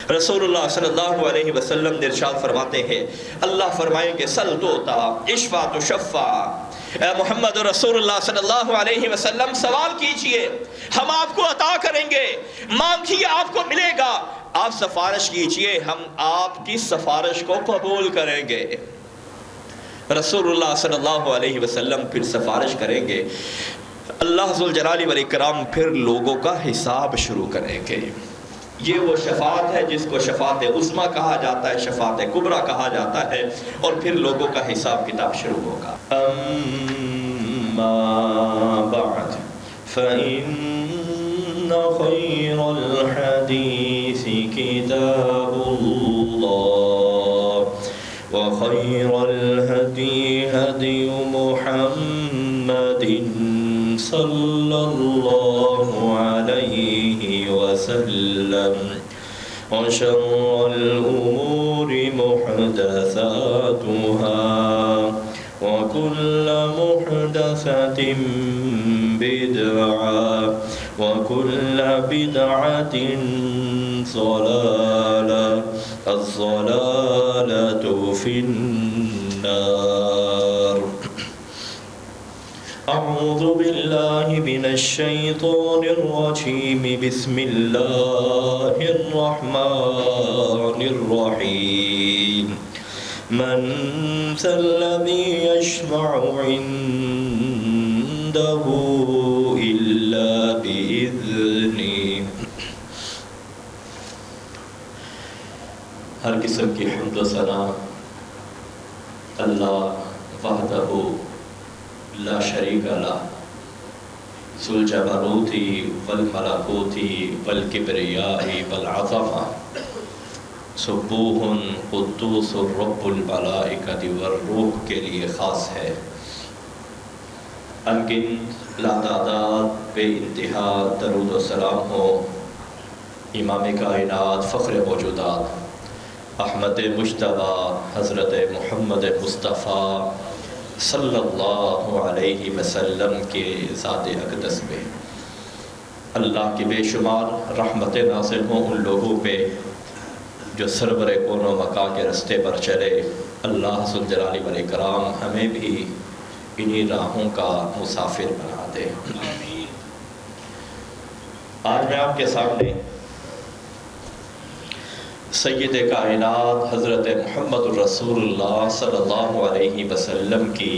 رسول اللہ صلی اللہ علیہ وسلم نے ارشاد فرماتے ہیں، اللہ فرمائیں گے سل توتا اشفا تو شفا، اے محمد رسول اللہ صلی اللہ علیہ وسلم سوال کیجئے ہم آپ کو عطا کریں گے، مانگیے آپ کو ملے گا، آپ سفارش کیجئے ہم آپ کی سفارش کو قبول کریں گے۔ رسول اللہ صلی اللہ علیہ وسلم پھر سفارش کریں گے، اللہ ذوالجلال والاکرام پھر لوگوں کا حساب شروع کریں گے۔ یہ وہ شفاعت ہے جس کو شفاعت عظمیٰ کہا جاتا ہے، شفاعت کبریٰ کہا جاتا ہے، اور پھر لوگوں کا حساب کتاب شروع ہوگا۔ اما بعد فإن خیر الحدیث کتاب اللہ وخیر الہدی ہدی محمد صلی اللہ علیہ وسلم وشر الأمور محدثاتها وكل محدثة بدعة وكل بدعة ضلالة الضلالة في النار۔ اعوذ باللہ من الشیطان الرجیم، بسم اللہ الرحمن الرحیم۔ من ذا الذی یشفع عنده الا بإذنہ۔ ہر قسم کی حمد و ثنا اللہ وحدہ لا شریک لہ، ذو الجبروت والملکوت والکبریاء والعظمہ، سبوح قدوس رب الملائکۃ والروح کے لیے خاص ہے۔ انگنت لاتعداد بے انتہا درود و سلام ہو امام کائنات فخر موجودات احمد مجتبیٰ حضرت محمد مصطفیٰ صلی اللہ علیہ وسلم کے ذات اقدس میں۔ اللہ کی بے شمار رحمت نازل ہوں ان لوگوں پہ جو سرور کون و مکا کے رستے پر چلے۔ اللہ ذوالجلال والاکرام ہمیں بھی انہی راہوں کا مسافر بنا دے۔ آج میں آپ کے سامنے سید کائنات حضرت محمد رسول اللہ صلی اللہ علیہ وسلم کی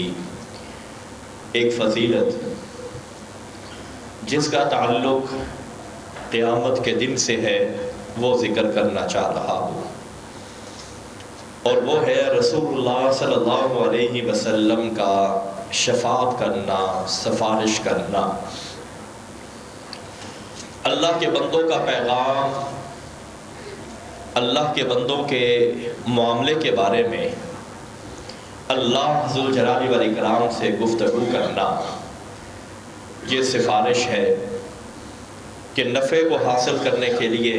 ایک فضیلت جس کا تعلق قیامت کے دن سے ہے وہ ذکر کرنا چاہ رہا ہوں، اور وہ ہے رسول اللہ صلی اللہ علیہ وسلم کا شفاعت کرنا، سفارش کرنا۔ اللہ کے بندوں کا پیغام، اللہ کے بندوں کے معاملے کے بارے میں اللہ ذوالجلال والاکرام سے گفتگو کرنا، یہ سفارش ہے کہ نفع کو حاصل کرنے کے لیے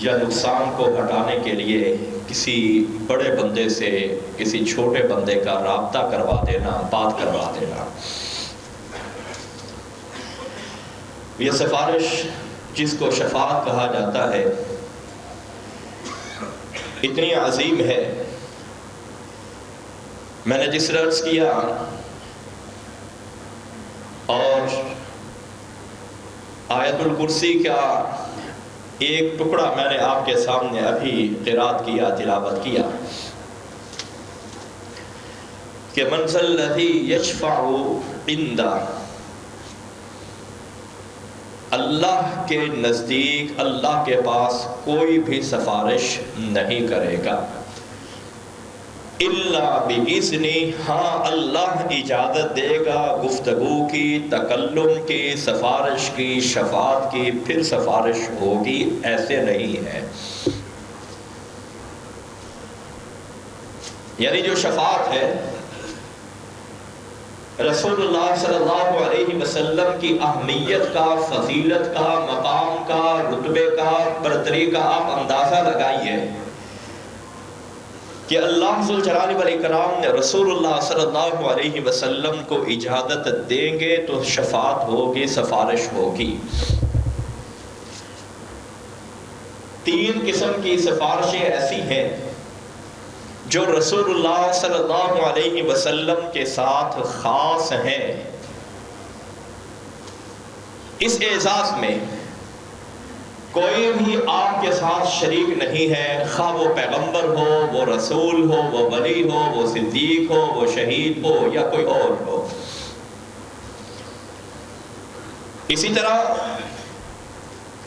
یا نقصان کو ہٹانے کے لیے کسی بڑے بندے سے کسی چھوٹے بندے کا رابطہ کروا دینا، بات کروا دینا۔ یہ سفارش جس کو شفاعت کہا جاتا ہے اتنی عظیم ہے۔ میں نے جس عرض کیا اور آیت الکرسی کا ایک ٹکڑا میں نے آپ کے سامنے ابھی قرات کیا، تلاوت کیا کہ من ذا الذی یشفع عندہ، اللہ کے نزدیک، اللہ کے پاس کوئی بھی سفارش نہیں کرے گا الا بإذنہ، ہاں اللہ اجازت دے گا گفتگو کی، تکلم کی، سفارش کی، شفاعت کی، پھر سفارش ہوگی، ایسے نہیں ہے۔ یعنی جو شفاعت ہے رسول اللہ صلی اللہ علیہ وسلم کی اہمیت کا، فضیلت کا، مقام کا، رتبے کا، برتری کا آپ اندازہ لگائیے کہ اللہ ذوالجلال والاکرام نے رسول اللہ صلی اللہ علیہ وسلم کو اجازت دیں گے تو شفاعت ہوگی، سفارش ہوگی۔ 3 قسم کی سفارشیں ایسی ہیں جو رسول اللہ صلی اللہ علیہ وسلم کے ساتھ خاص ہیں۔ اس اعزاز میں کوئی بھی آپ کے ساتھ شریک نہیں ہے، خواہ وہ پیغمبر ہو، وہ رسول ہو، وہ ولی ہو، وہ صدیق ہو، وہ شہید ہو یا کوئی اور ہو۔ اسی طرح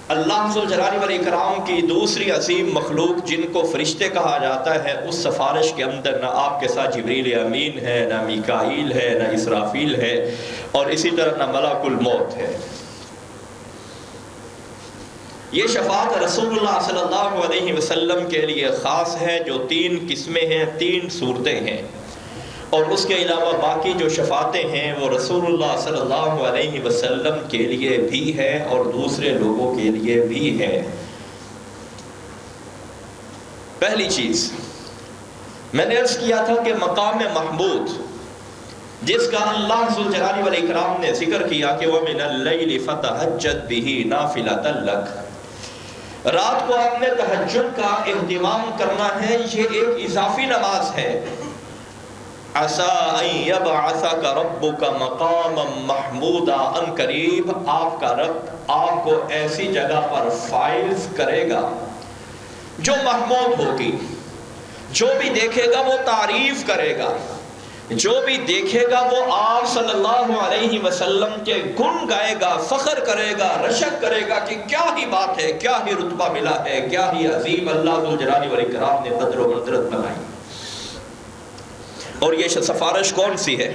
اللہ ذوالجلال والاکرام کی دوسری عظیم مخلوق جن کو فرشتے کہا جاتا ہے، اس سفارش کے اندر نہ آپ کے ساتھ جبریل امین ہے، نہ میکائیل ہے، نہ اسرافیل ہے، اور اسی طرح نہ ملک الموت ہے۔ یہ شفاعت رسول اللہ صلی اللہ علیہ وسلم کے لیے خاص ہے، جو 3 قسمیں ہیں، 3 صورتیں ہیں، اور اس کے علاوہ باقی جو شفاعتیں ہیں وہ رسول اللہ صلی اللہ علیہ وسلم کے لیے بھی ہے اور دوسرے لوگوں کے لیے بھی ہے۔ پہلی چیز میں نے عرض کیا تھا کہ مقام محمود جس کا اللہ ذوالجلال والاکرام نے ذکر کیا کہ وَمِنَ اللَّيْلِ فَتَهَجَّدْ بِهِ نَافِلَةً لَكَ، رات کو آپ نے تہجد کا اہتمام کرنا ہے، یہ ایک اضافی نماز ہے۔ عَسَىٰ أَن يَبْعَثَكَ رَبُّكَ مَقَامًا مَحْمُودًا، ان قریب آپ کا رب آپ کو ایسی جگہ پر فائز کرے گا جو محمود ہوگی۔ جو بھی دیکھے گا وہ تعریف کرے گا، جو بھی دیکھے گا وہ آپ صلی اللہ علیہ وسلم کے گن گائے گا، فخر کرے گا، رشک کرے گا کہ کیا ہی بات ہے، کیا ہی رتبہ ملا ہے، کیا ہی عظیم اللہ ذوالجلال والاکرام نے قدر و منزلت بنائی۔ اور یہ سفارش کون سی ہے؟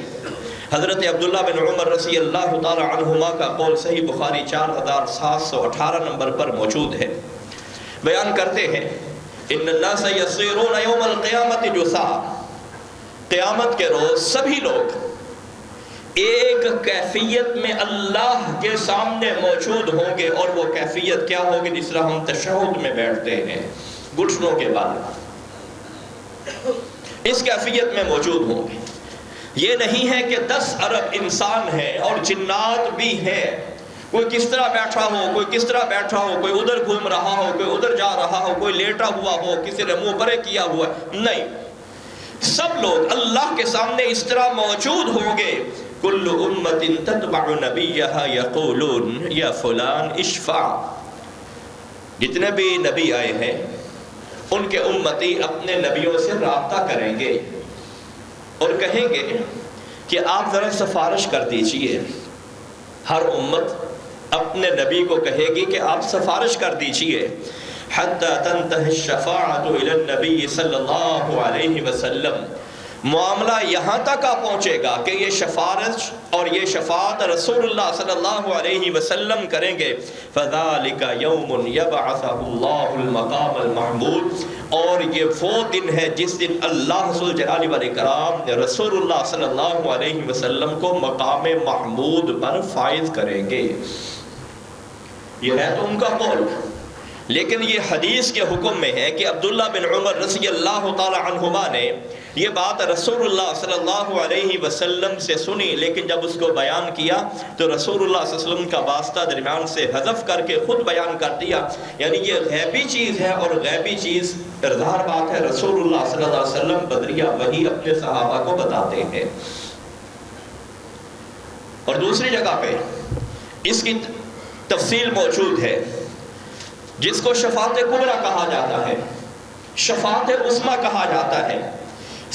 حضرت عبداللہ بن عمر رضی اللہ تعالی عنہما کا قول صحیح بخاری 4718 نمبر پر موجود ہے۔ بیان کرتے ہیں ان الناس یصیرون یوم القیامت جثاء، قیامت کے روز سبھی لوگ ایک کیفیت میں اللہ کے سامنے موجود ہوں گے، اور وہ کیفیت کیا ہوگی؟ جس طرح ہم تشہد میں بیٹھتے ہیں گھٹنوں کے بل، اس کیفیت میں موجود ہوں گے۔ یہ نہیں ہے کہ 10 ارب انسان ہیں اور جنات بھی ہیں، کوئی کس طرح بیٹھا ہو، کوئی کس طرح بیٹھا ہو، کوئی ادھر گھوم رہا ہو، کوئی ادھر جا رہا ہو، کوئی لیٹا ہوا ہو، کسی نے منہ بڑے کیا ہوا ہے، نہیں، سب لوگ اللہ کے سامنے اس طرح موجود ہوں گے۔ کل امت تتبع نبیہا یقولون یا فلان اشفع، جتنے بھی نبی آئے ہیں ان کے امتی اپنے نبیوں سے رابطہ کریں گے اور کہیں گے کہ آپ ذرا سفارش کر دیجئے۔ ہر امت اپنے نبی کو کہے گی کہ آپ سفارش کر دیجئے۔ حتی تنتہی الشفاعت الی النبی صلی اللہ علیہ وسلم، معاملہ یہاں تک پہنچے گا کہ یہ سفارش اور یہ شفاعت رسول اللہ صلی اللہ علیہ وسلم کریں گے۔ فَذَلِكَ يَوْمٌ يَبْعَثَهُ اللَّهُ الْمَقَامَ الْمَحْمُودِ، اور یہ وہ دن ہے جس دن اللہ ذوالجلال والاکرام نے رسول اللہ صلی اللہ علیہ وسلم کو مقام محمود پر فائز کریں گے۔ یہ ہے تو ان کا قول، لیکن یہ حدیث کے حکم میں ہے کہ عبداللہ بن عمر رضی اللہ تعالی عنہما نے یہ بات رسول اللہ صلی اللہ علیہ وسلم سے سنی، لیکن جب اس کو بیان کیا تو رسول اللہ صلی اللہ علیہ وسلم کا واسطہ درمیان سے حذف کر کے خود بیان کر دیا۔ یعنی یہ غیبی چیز ہے، اور غیبی چیز ظاہر بات ہے رسول اللہ صلی اللہ علیہ وسلم بدریہ وحی اپنے صحابہ کو بتاتے ہیں۔ اور دوسری جگہ پہ اس کی تفصیل موجود ہے، جس کو شفاعت کبریٰ کہا جاتا ہے، شفاعت عظمیٰ کہا جاتا ہے۔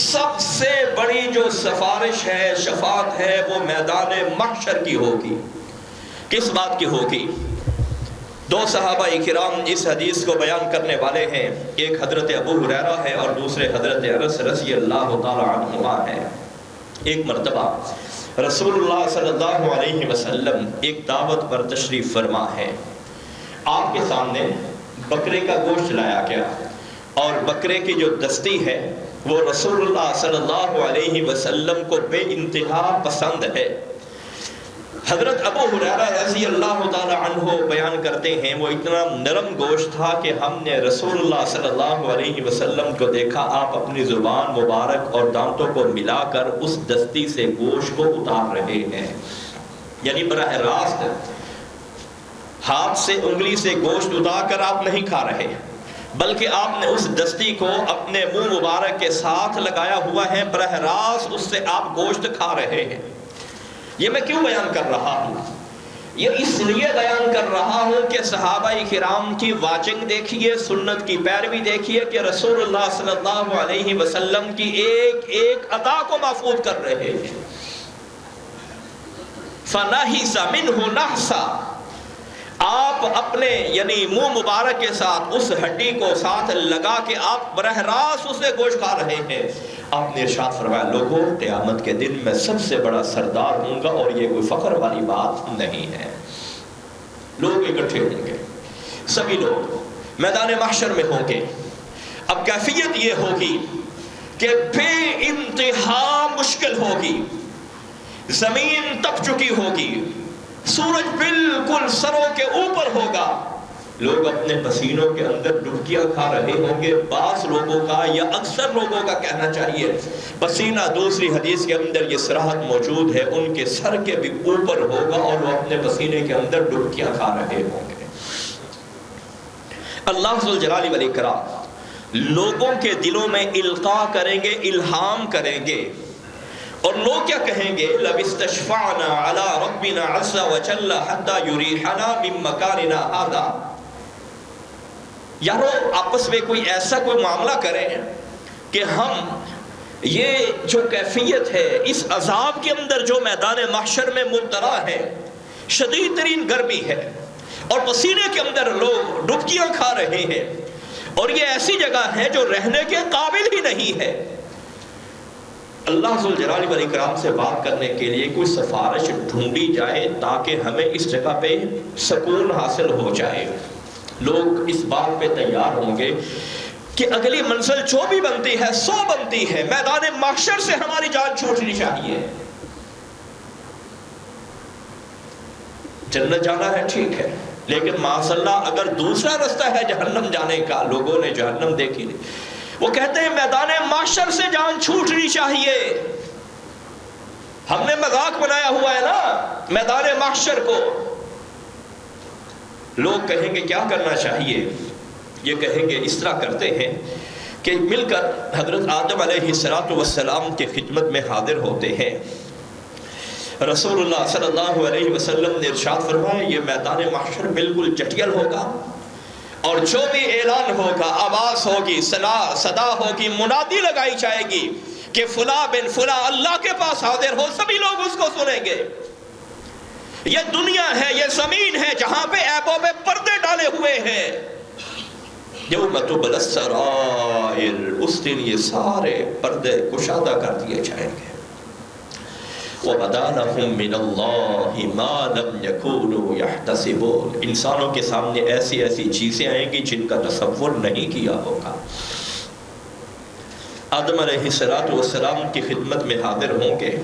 سب سے بڑی جو سفارش ہے، شفاعت ہے، وہ میدان محشر کی ہوگی۔ کس بات کی ہوگی؟ 2 صحابہ کرام اس حدیث کو بیان کرنے والے ہیں، ایک حضرت ابو ہریرہ ہے اور دوسرے حضرت انس رضی اللہ تعالی عنہما ہے۔ ایک مرتبہ رسول اللہ صلی اللہ علیہ وسلم ایک دعوت پر تشریف فرما ہے، آپ کے سامنے بکرے کا گوشت لایا گیا، اور بکرے کی جو دستی ہے وہ رسول اللہ صلی اللہ علیہ وسلم کو بے انتہا پسند ہے۔ حضرت ابو ہریرہ رضی اللہ تعالی عنہ بیان کرتے ہیں وہ اتنا نرم گوشت تھا کہ ہم نے رسول اللہ صلی اللہ علیہ وسلم کو دیکھا آپ اپنی زبان مبارک اور دانتوں کو ملا کر اس دستی سے گوشت کو اتار رہے ہیں، یعنی براہ راست ہاتھ سے انگلی سے گوشت اتار کر آپ نہیں کھا رہے، بلکہ آپ نے اس دستی کو اپنے منہ مبارک کے ساتھ لگایا ہوا ہے، براہ راست اس سے آپ گوشت کھا رہے ہیں۔ یہ میں کیوں بیان کر رہا ہوں؟ یہ اس لیے بیان کر رہا ہوں کہ صحابہ کرام کی واچنگ دیکھیے، سنت کی پیروی دیکھیے کہ رسول اللہ صلی اللہ علیہ وسلم کی ایک ایک ادا کو محفوظ کر رہے ہیں۔ فَنَحِسَ مِنْهُ نَحْسًا، آپ اپنے یعنی منہ مبارک کے ساتھ اس ہڈی کو ساتھ لگا کے آپ براہ راست اسے گوشت کھا رہے ہیں۔ آپ نے ارشاد فرمایا لوگوں قیامت کے دن میں سب سے بڑا سردار ہوں گا، اور یہ کوئی فخر والی بات نہیں ہے۔ لوگ اکٹھے ہوں گے، سبھی لوگ میدان محشر میں ہوں گے۔ اب کیفیت یہ ہوگی کہ بے انتہا مشکل ہوگی، زمین تپ چکی ہوگی، سورج بالکل سروں کے اوپر ہوگا، لوگ اپنے پسینوں کے اندر ڈبکیاں کھا رہے ہوں گے۔ بعض لوگوں کا یا اکثر لوگوں کا کہنا چاہیے پسینہ، دوسری حدیث کے اندر یہ صراحت موجود ہے، ان کے سر کے بھی اوپر ہوگا اور وہ اپنے پسینے کے اندر ڈبکیاں کھا رہے ہوں گے۔ اللہ ذوالجلال والاکرام لوگوں کے دلوں میں القاء کریں گے، الہام کریں گے، اور لوگ کیا کہیں گے؟ لَوِ اسْتَشْفَعْنَا عَلَىٰ رَبِّنَا عَزَّ وَجَلَّ حَتَّىٰ يُرِيحَنَا مِن مَّكَانِنَا هَٰذَا۔ یارو آپس میں کوئی ایسا کوئی معاملہ کریں کہ ہم یہ جو کیفیت ہے، اس عذاب کے اندر جو میدان محشر میں مبتلا ہے، شدید ترین گرمی ہے اور پسینے کے اندر لوگ ڈبکیاں کھا رہے ہیں، اور یہ ایسی جگہ ہے جو رہنے کے قابل ہی نہیں ہے۔ اللہ ذوالجلال والاکرام سے بات کرنے کے لیے کوئی سفارش ڈھونڈی جائے تاکہ ہمیں اس جگہ پہ سکون حاصل ہو جائے۔ لوگ اس بات پہ تیار ہوں گے کہ اگلی منزل جو بھی بنتی ہے 100 بنتی ہے، میدان محشر سے ہماری جان چھوٹنی چاہیے۔ جنت جانا ہے ٹھیک ہے، لیکن معاذ اللہ اگر دوسرا رستہ ہے جہنم جانے کا، لوگوں نے جہنم دیکھی نہیں، وہ کہتے ہیں میدان محشر سے جان چھوٹنی چاہیے۔ ہم نے مذاق بنایا ہوا ہے نا میدان محشر کو۔ لوگ کہیں گے کیا کرنا چاہیے؟ یہ کہیں گے اس طرح کرتے ہیں کہ مل کر حضرت آدم علیہ السلام کی خدمت میں حاضر ہوتے ہیں۔ رسول اللہ صلی اللہ علیہ وسلم نے ارشاد فرمایا یہ میدان محشر بالکل چٹیل ہوگا، اور جو بھی اعلان ہوگا، آواز ہوگی، صدا ہوگی، منادی لگائی جائے گی کہ فلاں بن فلاں اللہ کے پاس حاضر ہو، سبھی لوگ اس کو سنیں گے۔ یہ دنیا ہے، یہ زمین ہے جہاں پہ عیبوں میں پردے ڈالے ہوئے ہیں۔ یوم تبلی السرائر، اس دن یہ سارے پردے کشادہ کر دیے جائیں گے۔ وَبَدَا لَهُم مِّنَ اللَّهِ مَا لَمْ يَكُونُوا يَحْتَسِبُونَ، انسانوں کے سامنے ایسی ایسی چیزیں آئیں گی جن کا تصور نہیں کیا ہوگا۔ آدم علیہ السلام کی خدمت میں حاضر ہوں گے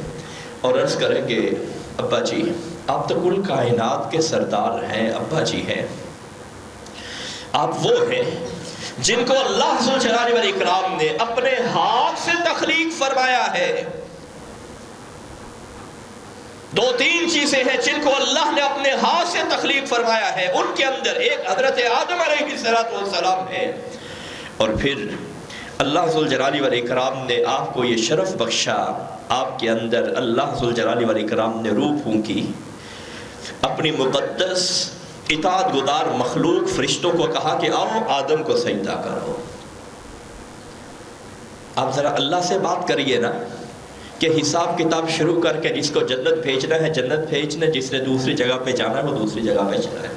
اور عرض کریں گے ابا جی آپ تو کل کائنات کے سردار ہیں، ابا جی ہیں، آپ وہ ہیں جن کو اللہ ذوالجلال والاکرام نے اپنے ہاتھ سے تخلیق فرمایا ہے۔ 2-3 چیزیں ہیں جن کو اللہ نے اپنے ہاتھ سے تخلیق فرمایا ہے، ان کے اندر ایک حضرت آدم علیہ السلام ہے، اور پھر اللہ ذوالجلال والاکرام نے آپ کو یہ شرف بخشا، آپ کے اندر اللہ ذوالجلال والاکرام نے روح پھونکی، اپنی مقدس اطاعت گزار مخلوق فرشتوں کو کہا کہ آؤ آدم کو سجدہ کرو۔ آپ ذرا اللہ سے بات کریے نا کہ حساب کتاب شروع کر کے جس کو جنت بھیجنا ہے جنت بھیجنا، جس نے دوسری جگہ پہ جانا ہے وہ دوسری جگہ پہ جانا ہے۔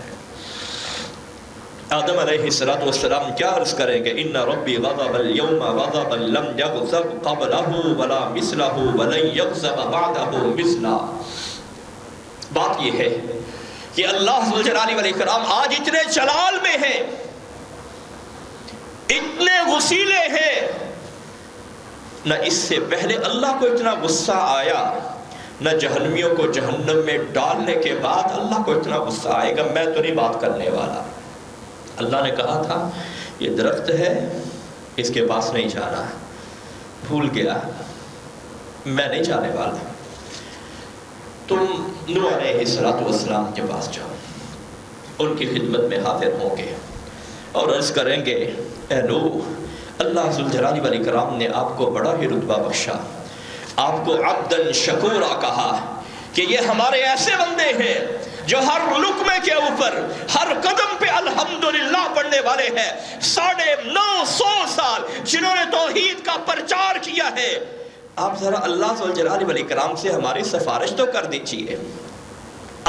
آدم علیہ السلام کیا عرض کریں گے؟ ان ربی غضب اليوم غضبا لم یغضب قبلہ ولا مثلہ ولن یغضب بعدہ مثلا۔ بات یہ ہے کہ اللہ ذوالجلال والاکرام آج اتنے جلال میں ہیں، اتنے غسیلے ہیں، نہ اس سے پہلے اللہ کو اتنا غصہ آیا، نہ جہنمیوں کو جہنم میں ڈالنے کے بعد اللہ کو اتنا غصہ آئے گا۔ میں تو نہیں بات کرنے والا، اللہ نے کہا تھا یہ درخت ہے اس کے پاس نہیں جانا، بھول گیا، میں نہیں جانے والا، تم نوح علیہ السلام کے پاس جاؤ۔ ان کی خدمت میں حاضر ہوں گے اور عرض کریں گے اے نوح، اللہ ذوالجلال والاکرام نے آپ کو بڑا ہی رتبہ بخشا، آپ کو عبدن شکورا کہا کہ یہ ہمارے ایسے بندے ہیں جو ہر لقمے کے اوپر ہر قدم پہ الحمدللہ پڑھنے والے ہیں۔ 950 سال جنہوں نے توحید کا پرچار کیا ہے۔ آپ ذرا اللہ ذوالجلال والاکرام سے ہماری سفارش تو کر دیجیے۔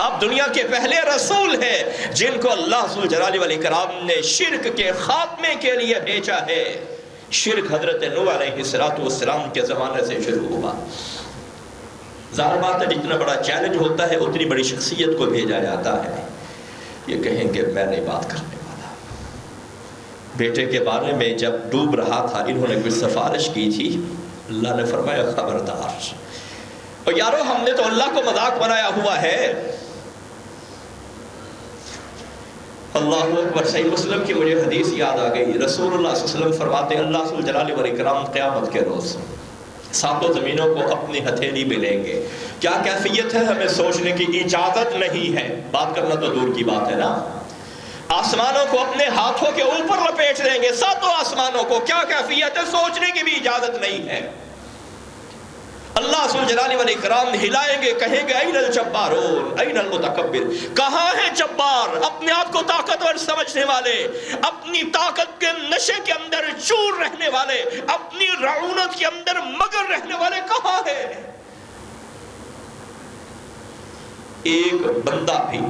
آپ دنیا کے پہلے رسول ہیں جن کو اللہ ذوالجلال والاکرام نے شرک کے خاتمے کے لیے بھیجا ہے۔ شرک حضرت نوح علیہ السلام کے زمانے سے شروع ہوا۔ ظاہر بات ہے جتنا بڑا چیلنج ہوتا ہے اتنی بڑی شخصیت کو بھیجا جاتا ہے۔ یہ کہیں کہ میں نہیں بات کرنے والا۔ بیٹے کے بارے میں جب ڈوب رہا تھا انہوں نے کوئی سفارش کی تھی، اللہ نے فرمایا خبردار۔ اور یارو ہم نے تو اللہ کو مذاق بنایا ہوا ہے۔ اللہ اکبر۔ صحیح مسلم کی مجھے حدیث یاد آ گئی، رسول اللہ صلی اللہ علیہ وسلم فرماتے ہیں اللہ ذوالجلال والاکرام قیامت کے روز ساتوں زمینوں کو اپنی ہتھیلی میں لیں گے۔ کیا کیفیت ہے ہمیں سوچنے کی اجازت نہیں ہے، بات کرنا تو دور کی بات ہے نا۔ آسمانوں کو اپنے ہاتھوں کے اوپر لپیٹ لیں گے، ساتوں آسمانوں کو، کیا کیفیت ہے سوچنے کی بھی اجازت نہیں ہے۔ اللہ ذوالجلال والاکرام ہلائیں گے، کہیں گے این الجبارون این المتکبر، کہاں ہے جبار، اپنے آپ کو طاقتور سمجھنے والے، اپنی طاقت کے نشے کے اندر چور رہنے والے، اپنی رعونت کے اندر مگر رہنے والے کہاں ہے؟ ایک بندہ بھی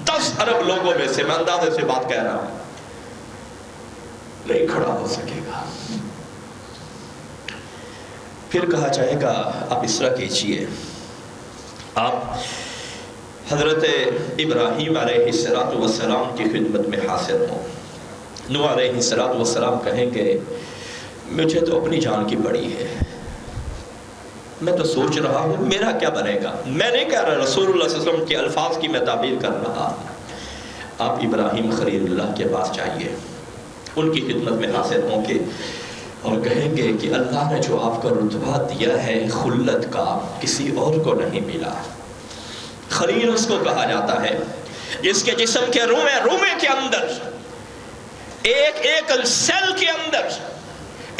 10 ارب لوگوں میں سے، میں اندازے سے بات کہہ رہا ہوں، نہیں کھڑا ہو سکے گا۔ پھر کہا جائے گا آپ اس طرح کیجئے، آپ حضرت ابراہیم علیہ السلام کی خدمت میں حاضر ہوں۔ نوح علیہ السلام کہیں کہ مجھے تو اپنی جان کی پڑی ہے، میں تو سوچ رہا ہوں میرا کیا بنے گا۔ میں نہیں کہہ رہا، رسول اللہ صلی اللہ علیہ وسلم کے الفاظ کی میں تعبیر کر رہا۔ آپ ابراہیم خلیل اللہ کے پاس جائیے، ان کی خدمت میں حاضر ہوں گے اور کہیں گے کہ اللہ نے جو آپ کو رتبہ دیا ہے خلت کا، کسی اور کو نہیں ملا۔ خلیل اس کو کہا جاتا ہے جس کے جسم کے رومے کے اندر، ایک سیل کے اندر،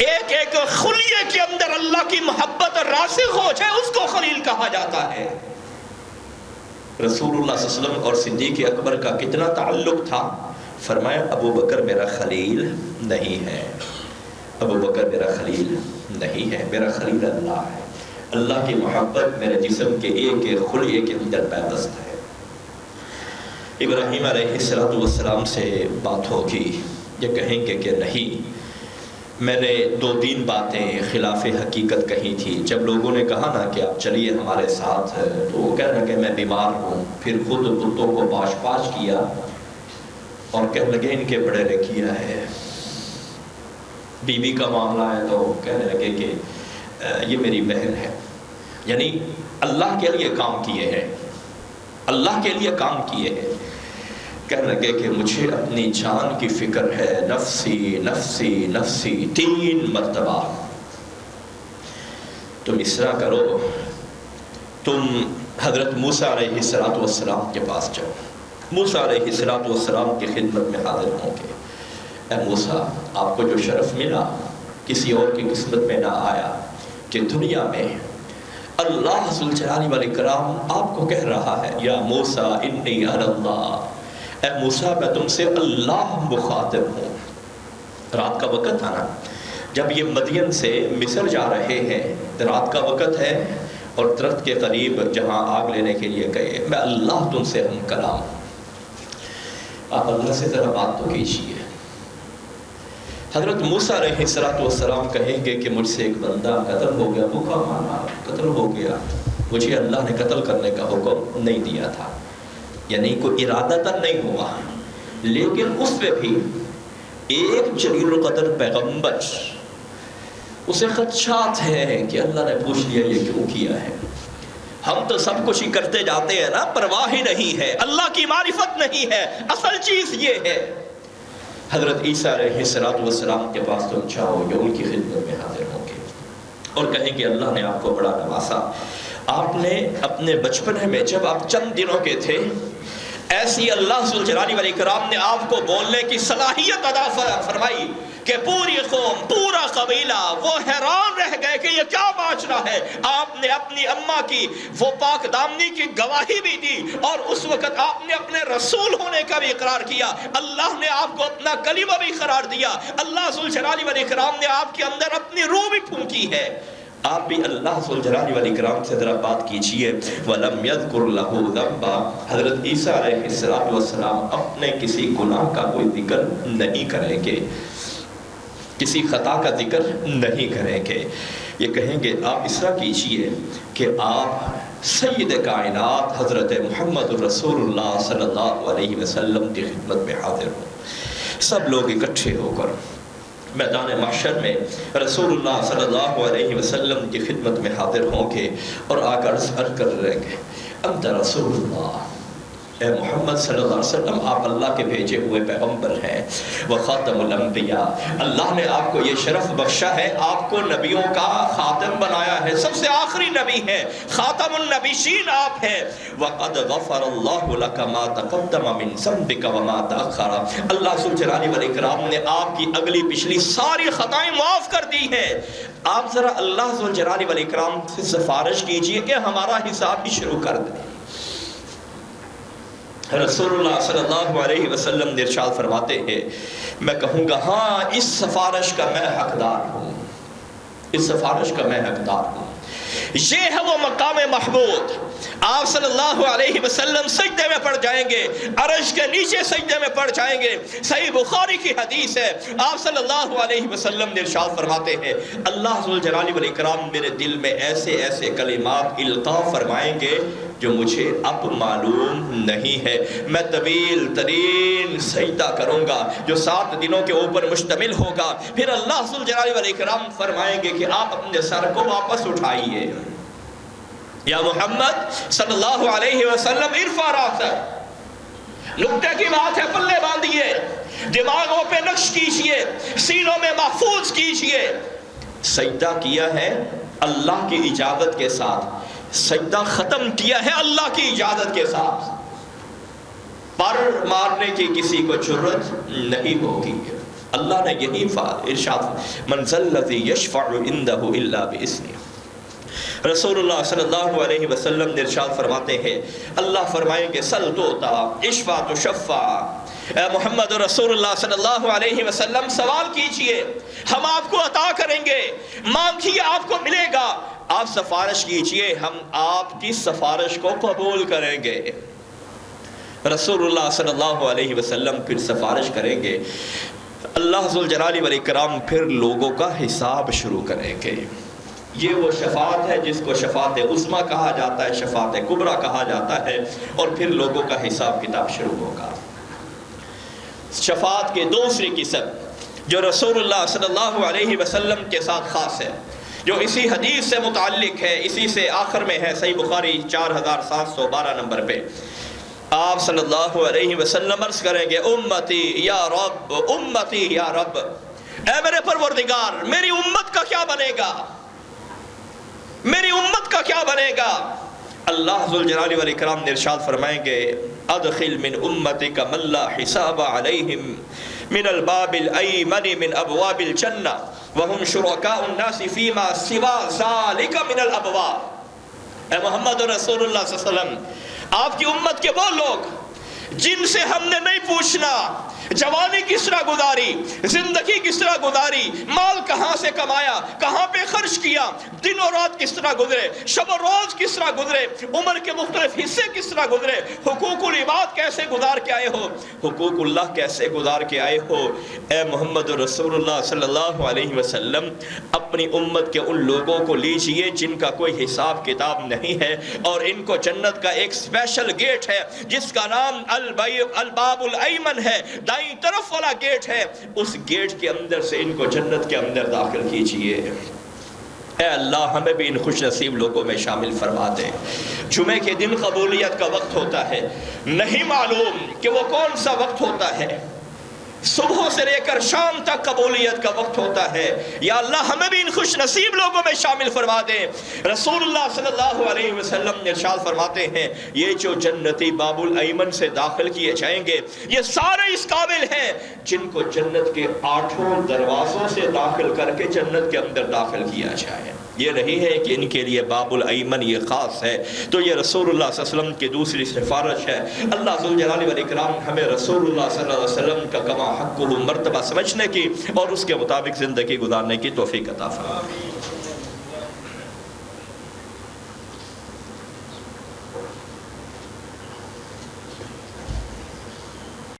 ایک خلیے کے اندر اللہ کی محبت راسخ ہو جائے، اس کو خلیل کہا جاتا ہے۔ رسول اللہ صلی اللہ علیہ وسلم اور صدیق اکبر کا کتنا تعلق تھا؟ فرمایا ابو بکر میرا خلیل نہیں ہے، ابو بکر میرا خلیل نہیں ہے، میرا خلیل اللہ ہے۔ اللہ کی محبت میرے جسم کے ایک خلیے کے اندر پیوست ہے۔ ابراہیم علیہ السلام سے بات ہوگی، یہ کہیں گے کہ نہیں، میں نے 2-3 باتیں خلاف حقیقت کہی تھی۔ جب لوگوں نے کہا نا کہ آپ چلیے ہمارے ساتھ، تو وہ کہہ رہا کہ میں بیمار ہوں، پھر خود بتوں کو باش کیا اور کہنے لگے ان کے بڑے نے کیا ہے۔ بیوی کا معاملہ ہے تو کہنے لگے کہ یہ میری بہن ہے، یعنی اللہ کے لیے کام کیے ہیں، اللہ کے لیے کام کیے ہیں۔ کہنے لگے کہ مجھے اپنی جان کی فکر ہے، نفسی نفسی نفسی 3 مرتبہ۔ تم اس طرح کرو، تم حضرت موسیٰ علیہ السلام کے پاس جاؤ، موسیٰ علیہ السلام کی خدمت میں حاضر ہوں گے۔ اے موسیٰ، آپ کو جو شرف ملا کسی اور کی قسمت میں نہ آیا کہ دنیا میں اللہ ذوالجلال والاکرام آپ کو کہہ رہا ہے یا موسیٰ انی انا اللہ، اے موسیٰ میں تم سے اللہ مخاطب ہوں۔ رات کا وقت تھا نا، جب یہ مدین سے مصر جا رہے ہیں، رات کا وقت ہے اور درخت کے قریب جہاں آگ لینے کے لیے گئے، میں اللہ تم سے ہم کلام، آپ اللہ سے ذرا بات تو کیجیے۔ حضرت موسیٰ علیہ السلام کہیں گے کہ مجھ سے ایک بندہ قتل ہو گیا، بھوکا مارا قتل ہو گیا، مجھے اللہ نے قتل کرنے کا حکم نہیں دیا تھا، یعنی کوئی ارادتاً نہیں ہوا، لیکن اس پہ بھی ایک جلیل القدر پیغمبر اسے خدشات ہے کہ اللہ نے پوچھ لیا یہ کیوں کیا ہے۔ ہم تو سب کچھ ہی کرتے جاتے ہیں نا، پرواہ ہی نہیں ہے، اللہ کی معرفت نہیں ہے، اصل چیز یہ ہے۔ حضرت عیسیٰ علیہ السلام کے پاس تم جاؤ، جو ان کی خدمت میں حاضر ہوں گے اور کہیں کہ اللہ نے آپ کو بڑا نوازا۔ آپ نے اپنے بچپنے میں جب آپ چند دنوں کے تھے، ایسی اللہ ذو الجلال والاکرام نے آپ کو بولنے کی صلاحیت عطا فرمائی کہ پوری قوم، پورا قبیلہ وہ حیران رہ گئے کہ یہ کیا معاشرہ ہے۔ آپ نے اپنی اماں کی وہ پاک دامنی کی گواہی بھی دی، اور اس وقت آپ نے اپنے رسول ہونے کا بھی اقرار کیا۔ اللہ نے آپ کو اپنا کلمہ بھی قرار دیا۔ اللہ ذو الجلال والاکرام نے آپ کے اندر اپنی روح بھی پھونکی ہے۔ آپ بھی اللہ ذو الجلال والاکرام سے ذرا بات کیجئے۔ وَلَمْ يَذْكُرْ لَهُ ذَنْبًا، حضرت عیسیٰ علیہ السلام اپنے کسی گناہ کا کوئی ذکر نہیں کریں گے، کسی خطا کا ذکر نہیں کریں گے۔ یہ کہیں گے آپ اس طرح کیجئے کہ آپ سید کائنات حضرت محمد رسول اللہ صلی اللہ علیہ وسلم کی خدمت میں حاضر ہوں۔ سب لوگ اکٹھے ہو کر میدان محشر میں رسول اللہ صلی اللہ علیہ وسلم کی خدمت میں حاضر ہوں گے اور آ کر عرض کر رہیں گے، انت رسول اللہ، اے محمد صلی اللہ علیہ وسلم آپ اللہ کے بھیجے ہوئے پیغمبر ہیں، وخاتم الانبیاء، اللہ نے آپ کو یہ شرف بخشا ہے، آپ کو نبیوں کا خاتم بنایا ہے، سب سے آخری نبی ہے، خاتم النبیین آپ ہیں۔ وقد غفر اللہ لک ما تقدم من ذنبک وما تأخر، اللہ ذو الجلال والاکرام نے آپ کی اگلی پچھلی ساری خطائیں معاف کر دی ہیں۔ آپ ذرا اللہ ذو الجلال والاکرام سے سفارش کیجئے کہ ہمارا حساب بھی شروع کر دیں۔ رسول اللہ صلی اللہ علیہ وسلم نے ارشاد فرماتے ہیں، میں کہوں گا ہاں اس سفارش کا میں حقدار ہوں، اس سفارش کا میں حقدار ہوں۔ یہ ہے وہ مقام محمود۔ آپ صلی اللہ علیہ وسلم سجدے میں پڑ جائیں گے، عرش کے نیچے سجدے میں پڑ جائیں گے۔ صحیح بخاری کی حدیث ہے، آپ صلی اللہ علیہ وسلم نے ارشاد فرماتے ہیں، اللہ ذو الجلال والاکرام میرے دل میں ایسے ایسے کلمات القاء فرمائیں گے جو مجھے اب معلوم نہیں ہے۔ میں طویل ترین سجدہ کروں گا جو 7 دنوں کے اوپر مشتمل ہوگا، پھر اللہ ذو الجلال والاکرام فرمائیں گے کہ آپ اپنے سر کو واپس اٹھائیے، یا محمد صلی اللہ علیہ وسلم ارفع راسک، نکتے کی بات ہے، پلے باندھیے، دماغوں پہ نقش کیجئے، سینوں میں محفوظ کیجئے۔ سجدہ کیا ہے اللہ کی اجازت کے ساتھ، سجدہ ختم کیا ہے اللہ کی اجازت کے ساتھ، پر مارنے کی کسی کو جرت نہیں ہوگی۔ اللہ نے یہی ارشاد، من ذا الذی یشفع عنده الا باذنہ۔ رسول اللہ صلی اللہ علیہ وسلم نے ارشاد فرماتے ہیں، اللہ فرمائیں گے سل توتا اشفع تشفع، اے محمد رسول اللہ صلی اللہ علیہ وسلم سوال کیجئے ہم آپ کو عطا کریں گے، مانگیے آپ کو ملے گا، آپ سفارش کیجئے ہم آپ کی سفارش کو قبول کریں گے۔ رسول اللہ صلی اللہ علیہ وسلم پھر سفارش کریں گے، اللہ ذو الجلال والاکرام پھر لوگوں کا حساب شروع کریں گے۔ یہ وہ شفاعت ہے جس کو شفاعت عظمیٰ کہا جاتا ہے، شفاعت کبریٰ کہا جاتا ہے، اور پھر لوگوں کا حساب کتاب شروع ہوگا۔ شفاعت کی دوسری قسم جو رسول اللہ صلی اللہ علیہ وسلم کے ساتھ خاص ہے، جو اسی حدیث سے متعلق ہے، اسی سے آخر میں ہے، صحیح بخاری 4712 نمبر پہ آپ صلی اللہ علیہ وسلم عرض کریں گے، امتی یا رب، امتی یا رب، اے میرے پروردگار میری امت کا کیا بنے گا، میری امت کا کیا بنے گا؟ اللہ ذو الجلال والاکرام نے ارشاد فرمائیں گے، ادخل من امتک من لا حساب علیہم من الباب الایمن من ابواب الجنہ وهم شرکاء الناس فیما سوا ذالک من الابواب۔ اے محمد رسول اللہ صلی اللہ علیہ وسلم، آپ کی امت کے وہ لوگ جن سے ہم نے نہیں پوچھنا جوانی کس طرح گزاری، زندگی کس طرح گزاری، مال کہاں سے کمایا، کہاں پہ خرچ کیا، دن و رات کس طرح گزرے، شب و روز کس طرح گزرے، عمر کے مختلف حصے کس طرح گزرے، حقوق العباد کیسے گزار کے آئے ہو، حقوق اللہ کیسے گزار کے آئے ہو۔ اے محمد رسول اللہ صلی اللہ علیہ وسلم اپنی امت کے ان لوگوں کو لیجئے جن کا کوئی حساب کتاب نہیں ہے، اور ان کو جنت کا ایک اسپیشل گیٹ ہے جس کا نام الباب الایمن ہے، دائیں طرف والا گیٹ ہے، اس گیٹ کے اندر سے ان کو جنت کے اندر داخل کیجئے۔ اے اللہ ہمیں بھی ان خوش نصیب لوگوں میں شامل فرما دے۔ جمعے کے دن قبولیت کا وقت ہوتا ہے، نہیں معلوم کہ وہ کون سا وقت ہوتا ہے، صبح سے لے کر شام تک قبولیت کا وقت ہوتا ہے. یا اللہ ہمیں بھی ان خوش نصیب لوگوں میں شامل فرما دیں. رسول اللہ صلی اللہ علیہ وسلم نے ارشاد فرماتے ہیں یہ جو جنتی باب الایمن سے داخل کیے جائیں گے یہ سارے اس قابل ہیں جن کو جنت کے 8 دروازوں سے داخل کر کے جنت کے اندر داخل کیا جائے. یہ نہیں ہے کہ ان کے لیے باب الایمن یہ خاص ہے. تو یہ رسول اللہ صلی اللہ علیہ وسلم کی دوسری سفارش ہے. اللہ ذوالجلال والاکرام ہمیں رسول اللہ صلی اللہ علیہ وسلم کا کما حق مرتبہ سمجھنے کی اور اس کے مطابق زندگی گزارنے کی توفیق عطا فرمائے.